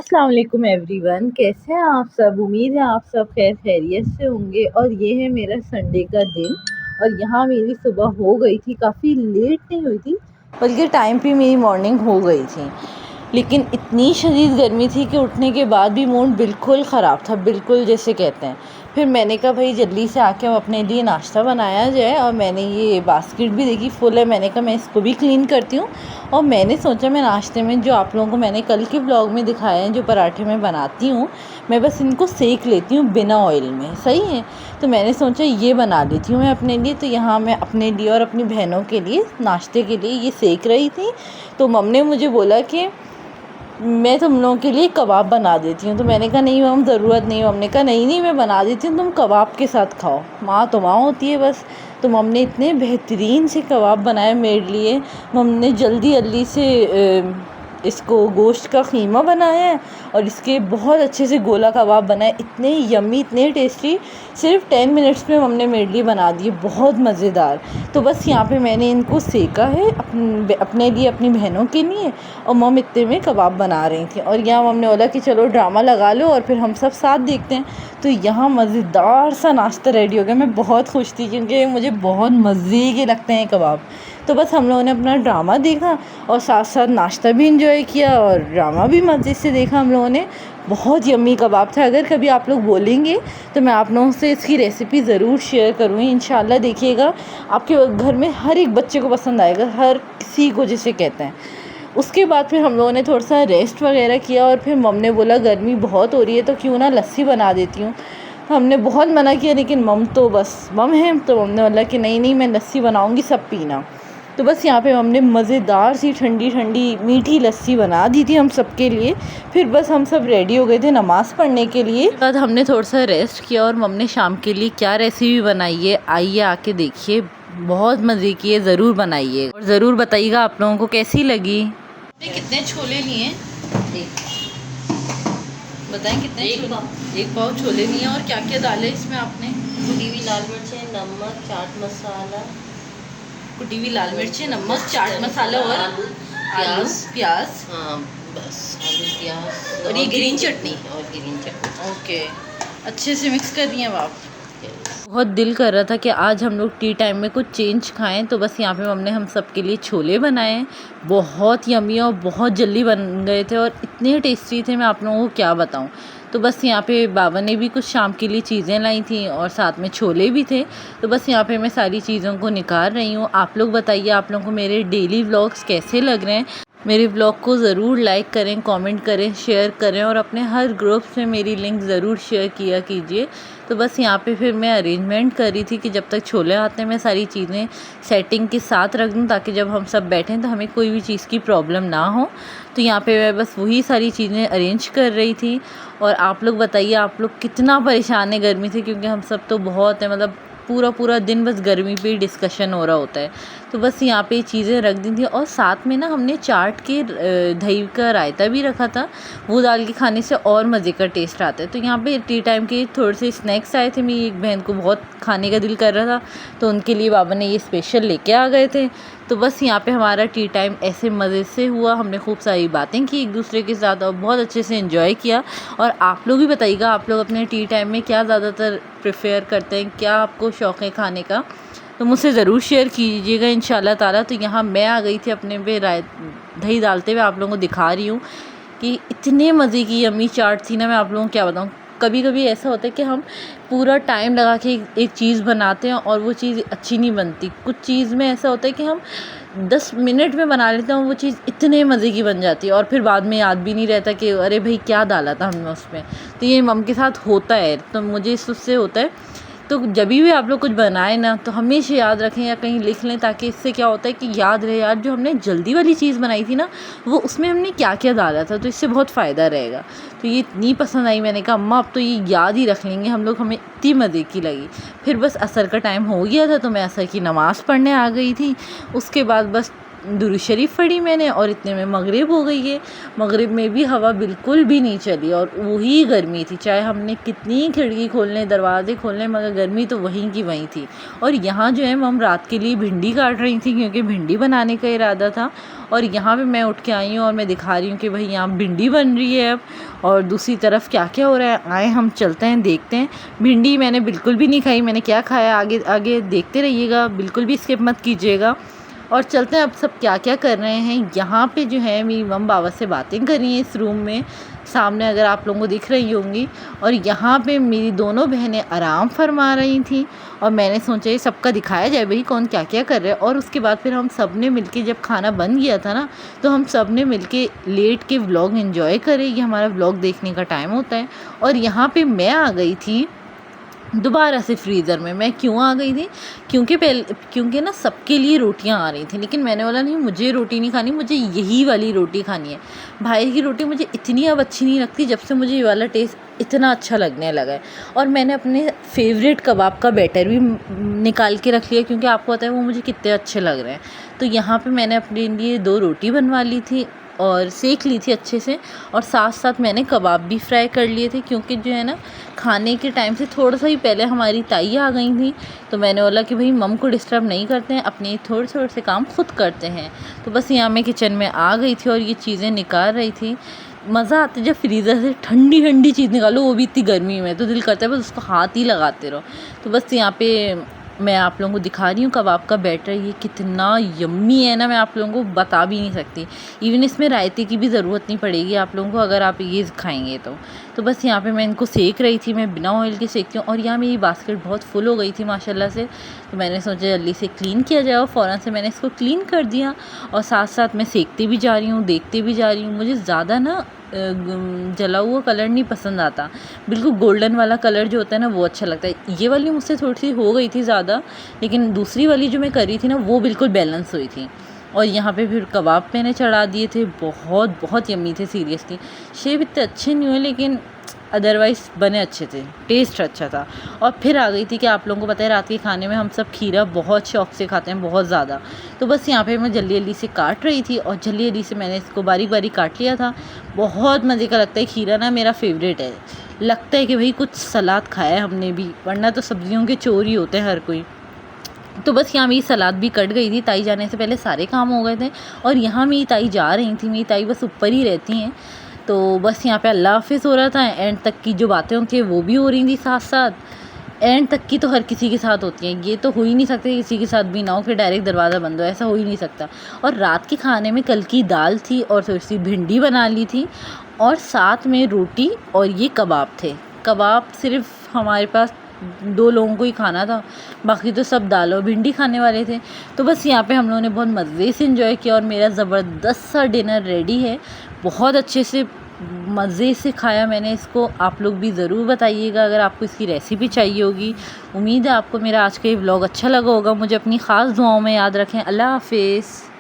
अस्सलाम वालेकुम एवरीवन, कैसे हैं आप सब। उम्मीद है आप सब खैर खैरियत से होंगे। और ये है मेरा संडे का दिन और यहाँ मेरी सुबह हो गई थी, काफ़ी लेट नहीं हुई थी बल्कि टाइम पे मेरी मॉर्निंग हो गई थी। लेकिन इतनी शदीद गर्मी थी कि उठने के बाद भी मूड बिल्कुल ख़राब था, बिल्कुल जैसे कहते हैं। फिर मैंने कहा भाई जल्दी से आके अब अपने लिए नाश्ता बनाया जाए, और मैंने ये बास्केट भी देखी फुल है, मैंने कहा मैं इसको भी क्लीन करती हूँ। और मैंने सोचा मैं नाश्ते में जो आप लोगों को मैंने कल के व्लॉग में दिखाया है जो पराठे मैं बनाती हूँ, मैं बस इनको सेक लेती हूँ बिना ऑयल में, सही है। तो मैंने सोचा ये बना लेती हूँ मैं अपने लिए। तो यहाँ मैं अपने लिए और अपनी बहनों के लिए नाश्ते के लिए ये सेक रही थी। तो मम ने मुझे बोला कि मैं तुम लोगों के लिए कबाब बना देती हूँ। तो मैंने कहा नहीं मम, ज़रूरत नहीं। मम ने कहा नहीं नहीं मैं बना देती हूँ, तुम कबाब के साथ खाओ, माँ तो माँ होती है बस। तो मम ने इतने बेहतरीन से कबाब बनाए मेरे लिए। मम ने जल्दी जल्दी से इसको गोश्त का कीमा बनाया है और इसके बहुत अच्छे से गोला कबाब बनाए, इतने यम्मी इतने टेस्टी। सिर्फ 10 मिनट्स में हमने मेरे लिए बना दिए, बहुत मज़ेदार। तो बस यहाँ पे मैंने इनको सेका है अपने लिए, अपनी बहनों के लिए। और मम इतने में कबाब बना रही थी और यहाँ मम ने बोला कि चलो ड्रामा लगा लो और फिर हम सब साथ देखते हैं। तो यहाँ मज़ेदार सा नाश्ता रेडी हो गया। मैं बहुत खुश थी क्योंकि मुझे बहुत मज़े के लगते हैं कबाब। तो बस हम लोगों ने अपना ड्रामा देखा और साथ साथ नाश्ता भी इंजॉय किया और ड्रामा भी मज़े से देखा हम लोगों ने। बहुत यम्मी कबाब था। अगर कभी आप लोग बोलेंगे तो मैं आप लोगों से इसकी रेसिपी ज़रूर शेयर करूँगी इंशाल्लाह। देखिएगा आपके घर में हर एक बच्चे को पसंद आएगा, हर किसी को जिसे कहते हैं। उसके बाद फिर हम लोगों ने थोड़ा सा रेस्ट वगैरह किया और फिर मम ने बोला गर्मी बहुत हो रही है तो क्यों ना लस्सी बना देती हूँ। हमने बहुत मना किया लेकिन मम तो बस मम है, तो मम ने बोला कि नहीं नहीं मैं लस्सी बनाऊँगी, सब पीना। तो बस यहाँ पे हमने मज़ेदार सी ठंडी ठंडी मीठी लस्सी बना दी थी हम सब के लिए। फिर बस हम सब रेडी हो गए थे नमाज़ पढ़ने के लिए। बाद हमने थोड़ा सा रेस्ट किया और मम ने शाम के लिए क्या रेसिपी बनाई है आइए आके देखिए, बहुत मज़े की है, ज़रूर बनाइए और ज़रूर बताइएगा आप लोगों को कैसी लगी। कितने छोले लिए बताएं, कितने? एक पाव छोले लिए। और क्या क्या डाले इसमें आपने? कुटी हुई लाल मिर्चें, नमक, चाट मसाला, कुटी हुई लाल मिर्चें, नमक, चाट मसाला और आलू प्याज। हाँ बस आलू प्याज और ये ग्रीन चटनी। ओके, अच्छे से मिक्स कर दिए अब आप। बहुत दिल कर रहा था कि आज हम लोग टी टाइम में कुछ चेंज खाएं, तो बस यहाँ पे हमने हम सब के लिए छोले बनाए। बहुत यम्मी और बहुत जल्दी बन गए थे और इतने टेस्टी थे, मैं आप लोगों को क्या बताऊं। तो बस यहाँ पे बाबा ने भी कुछ शाम के लिए चीज़ें लाई थी और साथ में छोले भी थे। तो बस यहाँ पे मैं सारी चीज़ों को निकाल रही हूँ। आप लोग बताइए आप लोगों को मेरे डेली व्लॉग्स कैसे लग रहे हैं। मेरे ब्लॉग को ज़रूर लाइक करें, कमेंट करें, शेयर करें और अपने हर ग्रुप में मेरी लिंक ज़रूर शेयर किया कीजिए। तो बस यहाँ पे फिर मैं अरेंजमेंट कर रही थी कि जब तक छोले आते हैं मैं सारी चीज़ें सेटिंग के साथ रख दूँ ताकि जब हम सब बैठें तो हमें कोई भी चीज़ की प्रॉब्लम ना हो। तो यहाँ पे मैं बस वही सारी चीज़ें अरेंज कर रही थी। और आप लोग बताइए आप लोग कितना परेशान है गर्मी से, क्योंकि हम सब तो बहुत है, मतलब पूरा दिन बस गर्मी पे ही डिस्कशन हो रहा होता है। तो बस यहाँ पे चीज़ें रख दी थी और साथ में ना हमने चाट के दही का रायता भी रखा था, वो डाल के खाने से और मज़े का टेस्ट आता है। तो यहाँ पे टी टाइम के थोड़े से स्नैक्स आए थे, मेरी एक बहन को बहुत खाने का दिल कर रहा था तो उनके लिए बाबा ने ये स्पेशल लेके आ गए थे। तो बस यहाँ पे हमारा टी टाइम ऐसे मज़े से हुआ, हमने खूब सारी बातें की एक दूसरे के साथ और बहुत अच्छे से एंजॉय किया। और आप लोग भी बताइएगा आप लोग अपने टी टाइम में क्या ज़्यादातर प्रेफर करते हैं, क्या आपको शौक़ है खाने का, तो मुझसे ज़रूर शेयर कीजिएगा इंशाल्लाह ताला। तो यहाँ मैं आ गई थी अपने पे दही डालते हुए, आप लोगों को दिखा रही हूँ कि इतने मज़े की यम्मी चाट थी ना, मैं आप लोगों को क्या बताऊँ। कभी कभी ऐसा होता है कि हम पूरा टाइम लगा के एक चीज़ बनाते हैं और वो चीज़ अच्छी नहीं बनती। कुछ चीज़ में ऐसा होता है कि हम 10 मिनट में बना लेते हैं और वो चीज़ इतने मज़े की बन जाती है और फिर बाद में याद भी नहीं रहता कि अरे भाई क्या डाला था हमने उसमें। तो ये मम के साथ होता है, तो मुझे इससे होता है। तो जब भी आप लोग कुछ बनाएं ना तो हमेशा याद रखें या कहीं लिख लें, ताकि इससे क्या होता है कि याद रहे यार जो हमने जल्दी वाली चीज़ बनाई थी ना वो उसमें हमने क्या क्या डाला था, तो इससे बहुत फ़ायदा रहेगा। तो ये इतनी पसंद आई, मैंने कहा अम्मा अब तो ये याद ही रख लेंगे हम लोग, हमें इतनी मज़े की लगी। फिर बस असर का टाइम हो गया था तो मैं असर की नमाज़ पढ़ने आ गई थी। उसके बाद बस दुरूद शरीफ पढ़ी मैंने और इतने में मगरिब हो गई है। मगरिब में भी हवा बिल्कुल भी नहीं चली और वही गर्मी थी, चाहे हमने कितनी खिड़की खोलने दरवाजे खोलने मगर गर्मी तो वहीं की वहीं थी। और यहाँ जो है हम रात के लिए भिंडी काट रही थी क्योंकि भिंडी बनाने का इरादा था। और यहाँ पे मैं उठ के आई हूँ और मैं दिखा रही हूँ कि भाई यहाँ भिंडी बन रही है अब, और दूसरी तरफ क्या क्या हो रहा है आए हम चलते हैं देखते हैं। भिंडी मैंने बिल्कुल भी नहीं खाई, मैंने क्या खाया आगे आगे देखते रहिएगा, बिल्कुल भी स्किप मत कीजिएगा। और चलते हैं अब सब क्या क्या कर रहे हैं। यहाँ पे जो है मेरी मम बाबा से बातें कर रही हैं इस रूम में, सामने अगर आप लोगों को दिख रही होंगी। और यहाँ पे मेरी दोनों बहनें आराम फरमा रही थी और मैंने सोचा ये सबका दिखाया जाए भाई कौन क्या क्या कर रहा है। और उसके बाद फिर हम सब ने मिलके जब खाना बन गया था ना तो हम सब ने मिलके लेट के व्लॉग एंजॉय करे, ये हमारा व्लॉग देखने का टाइम होता है। और यहाँ पे मैं आ गई थी दोबारा से फ्रीज़र में। मैं क्यों आ गई थी, क्योंकि ना सबके लिए रोटियां आ रही थी, लेकिन मैंने बोला नहीं मुझे रोटी नहीं खानी, मुझे यही वाली रोटी खानी है। भाई की रोटी मुझे इतनी अब अच्छी नहीं लगती जब से मुझे ये वाला टेस्ट इतना अच्छा लगने लगा है। और मैंने अपने फेवरेट कबाब का बैटर भी निकाल के रख लिया क्योंकि आपको पता है वो मुझे कितने अच्छे लग रहे हैं। तो यहाँ पे मैंने अपने लिए 2 रोटी बनवा ली थी और सेक ली थी अच्छे से, और साथ साथ मैंने कबाब भी फ्राई कर लिए थे क्योंकि जो है ना खाने के टाइम से थोड़ा सा ही पहले हमारी ताई आ गई थी। तो मैंने बोला कि भाई मम को डिस्टर्ब नहीं करते हैं, अपने थोड़े थोड़े से काम खुद करते हैं। तो बस यहाँ मैं किचन में आ गई थी और ये चीज़ें निकाल रही थी। मज़ा आता है जब फ्रीज़र से ठंडी ठंडी चीज़ निकालो, वो भी इतनी गर्मी में, तो दिल करता है बस उसको हाथ ही लगाते रहो। तो बस यहाँ पे मैं आप लोगों को दिखा रही हूँ कबाब का बैटर, ये कितना यम्मी है ना, मैं आप लोगों को बता भी नहीं सकती। इवन इसमें रायते की भी ज़रूरत नहीं पड़ेगी आप लोगों को अगर आप ये खाएंगे तो बस यहाँ पे मैं इनको सेक रही थी, मैं बिना ऑयल के सेकती हूँ। और यहाँ मेरी बास्केट बहुत फुल हो गई थी माशाल्लाह से, तो मैंने सोचा जल्दी से क्लीन किया जाए और फ़ौरन से मैंने इसको क्लीन कर दिया। और साथ साथ मैं सेकती भी जा रही हूँ, देखते भी जा रही हूँ। मुझे ज़्यादा ना जला हुआ कलर नहीं पसंद आता, बिल्कुल गोल्डन वाला कलर जो होता है ना वो अच्छा लगता है। ये वाली मुझसे थोड़ी सी हो गई थी ज़्यादा, लेकिन दूसरी वाली जो मैं कर रही थी ना वो बिल्कुल बैलेंस हुई थी। और यहाँ पे फिर कबाब मैंने चढ़ा दिए थे, बहुत बहुत यम्मी थे सीरियसली। शेप इतने अच्छे नहीं हुए लेकिन अदरवाइज़ बने अच्छे थे, टेस्ट अच्छा था। और फिर आ गई थी कि आप लोगों को पता है रात के खाने में हम सब खीरा बहुत शौक़ से खाते हैं, बहुत ज़्यादा। तो बस यहाँ पे मैं जल्दी जल्दी से काट रही थी और जल्दी जल्दी से मैंने इसको बारीक बारीक काट लिया था। बहुत मज़े का लगता है खीरा ना, मेरा फेवरेट है। लगता है कि भाई कुछ सलाद खाया है हमने भी, वरना तो सब्जियों के चोर ही होते हैं हर कोई। तो बस यहाँ मेरी सलाद भी कट गई थी, ताई जाने से पहले सारे काम हो गए थे। और यहाँ मेरी ताई जा रही थी, मेरी ताई बस ऊपर ही रहती हैं। तो बस यहाँ पे अल्लाह हाफ़िज़ हो रहा था, एंड तक की जो बातें होती हैं वो भी हो रही थी साथ साथ। एंड तक की तो हर किसी के साथ होती हैं, ये तो हो ही नहीं सकता किसी के साथ भी ना हो कि डायरेक्ट दरवाज़ा बंद हो, ऐसा हो ही नहीं सकता। और रात के खाने में कल की दाल थी और थोड़ी सी भिंडी बना ली थी और साथ में रोटी और ये कबाब थे। कबाब सिर्फ हमारे पास 2 लोगों को ही खाना था, बाकी तो सब दाल और भिंडी खाने वाले थे। तो बस यहाँ पे हम लोगों ने बहुत मज़े से एंजॉय किया और मेरा ज़बरदस्त सा डिनर रेडी है। बहुत अच्छे से मज़े से खाया मैंने इसको। आप लोग भी ज़रूर बताइएगा अगर आपको इसकी रेसिपी चाहिए होगी। उम्मीद है आपको मेरा आज का ये व्लॉग अच्छा लगा होगा। मुझे अपनी ख़ास दुआओं में याद रखें। अल्लाह हाफ़िज़।